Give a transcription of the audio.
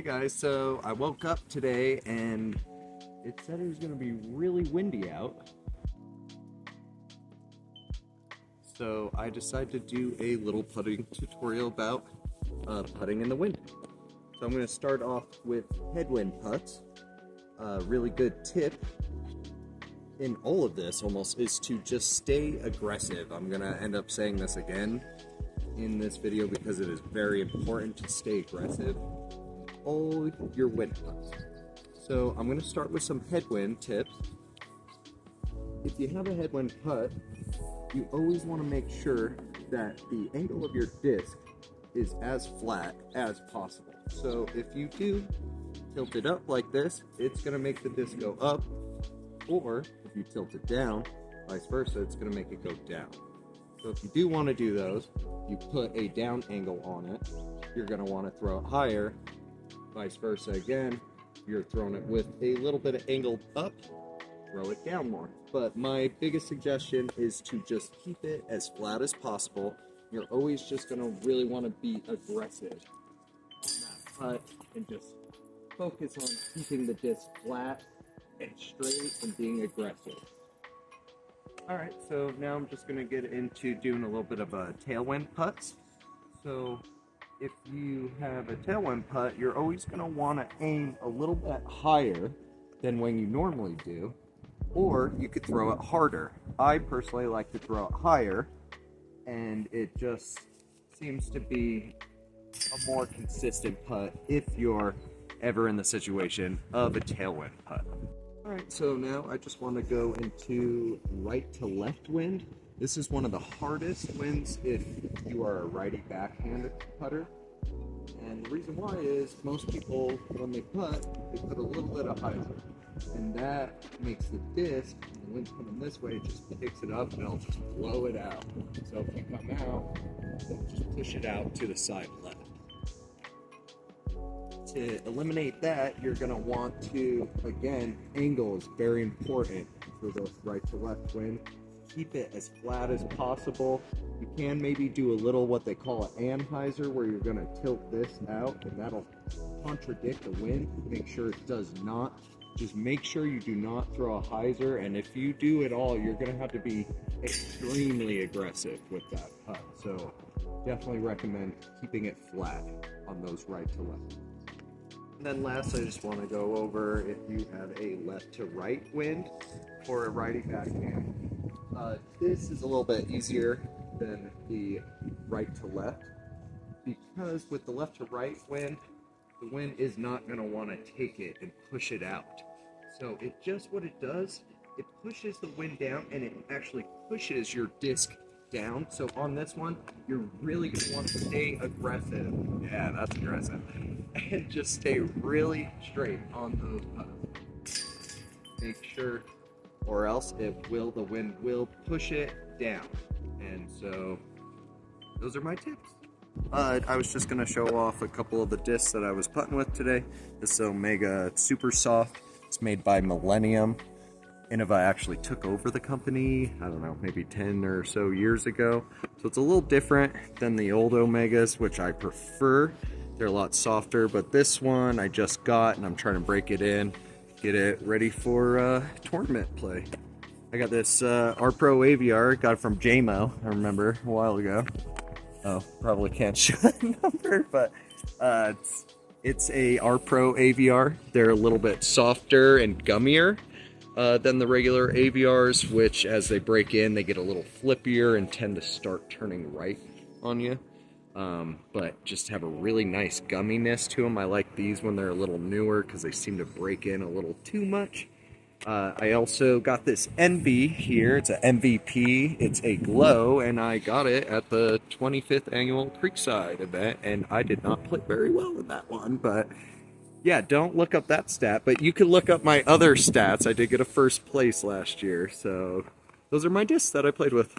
guys, so I woke up today and it said it was going to be really windy out. So I decided to do a little putting tutorial about putting in the wind. So I'm going to start off with headwind putts. A really good tip in all of this almost is to just stay aggressive. I'm going to end up saying this again in this video because it is very important to stay aggressive in all your wind putts. So I'm going to start with some headwind tips. If you have a headwind putt, you always want to make sure that the angle of your disc is as flat as possible. So if you do tilt it up like this, it's going to make the disc go up, or if you tilt it down, vice versa, it's going to make it go down. So if you do want to do those, you put a down angle on it, you're going to want to throw it higher, vice versa again, you're throwing it with a little bit of angle up, throw it down more. But my biggest suggestion is to just keep it as flat as possible. You're always just going to really want to be aggressive on that putt and just focus on keeping the disc flat and straight and being aggressive. Alright, so now I'm just going to get into doing a little bit of a tailwind putts. So if you have a tailwind putt, you're always going to want to aim a little bit higher than when you normally do, or you could throw it harder. I personally like to throw it higher, and it just seems to be a more consistent putt if you're ever in the situation of a tailwind putt. Alright, so now I just want to go into right to left wind. This is one of the hardest winds if you are a righty backhand putter. And the reason why is most people, when they putt, they put a little bit of hyzer. And that makes the disc, when the wind's coming this way, it just picks it up and it'll just blow it out. So if you come out, just push it out to the side left. To eliminate that, you're going to want to, again, angle is very important for the right to left wind. Keep it as flat as possible. You can maybe do a little what they call an anhyzer, where you're going to tilt this out and that'll contradict the wind. Make sure it does not. Just make sure you do not throw a hyzer, and if you do at all, you're going to have to be extremely aggressive with that putt. So definitely recommend keeping it flat on those right to left. And then last, I just want to go over if you have a left to right wind or a righty backhand. This is a little bit easier than the right to left, because with the left to right wind, the wind is not going to want to take it and push it out. So it just, what it does, it pushes the wind down and it actually pushes your disc down. So on this one, you're really going to want to stay aggressive. Yeah, that's aggressive. And just stay really straight on those putts. Make sure, or else the wind will push it down. And so those are my tips. I was just going to show off a couple of the discs that I was putting with today. This is Omega, it's super soft. It's made by Millennium. Innova actually took over the company, I don't know, maybe 10 or so years ago. So it's a little different than the old Omegas, which I prefer. They're a lot softer, but this one I just got and I'm trying to break it in, get it ready for tournament play. I got this R-Pro AVR, got it from JMO, I remember, a while ago. Oh, probably can't show that number, but it's a R-Pro AVR. They're a little bit softer and gummier than the regular AVRs, which as they break in, they get a little flippier and tend to start turning right on you. But just have a really nice gumminess to them. I like these when they're a little newer because they seem to break in a little too much. I also got this NV here. It's an MVP. It's a glow, and I got it at the 25th annual Creekside event, and I did not play very well in that one, but yeah, don't look up that stat, but you can look up my other stats. I did get a first place last year, so those are my discs that I played with.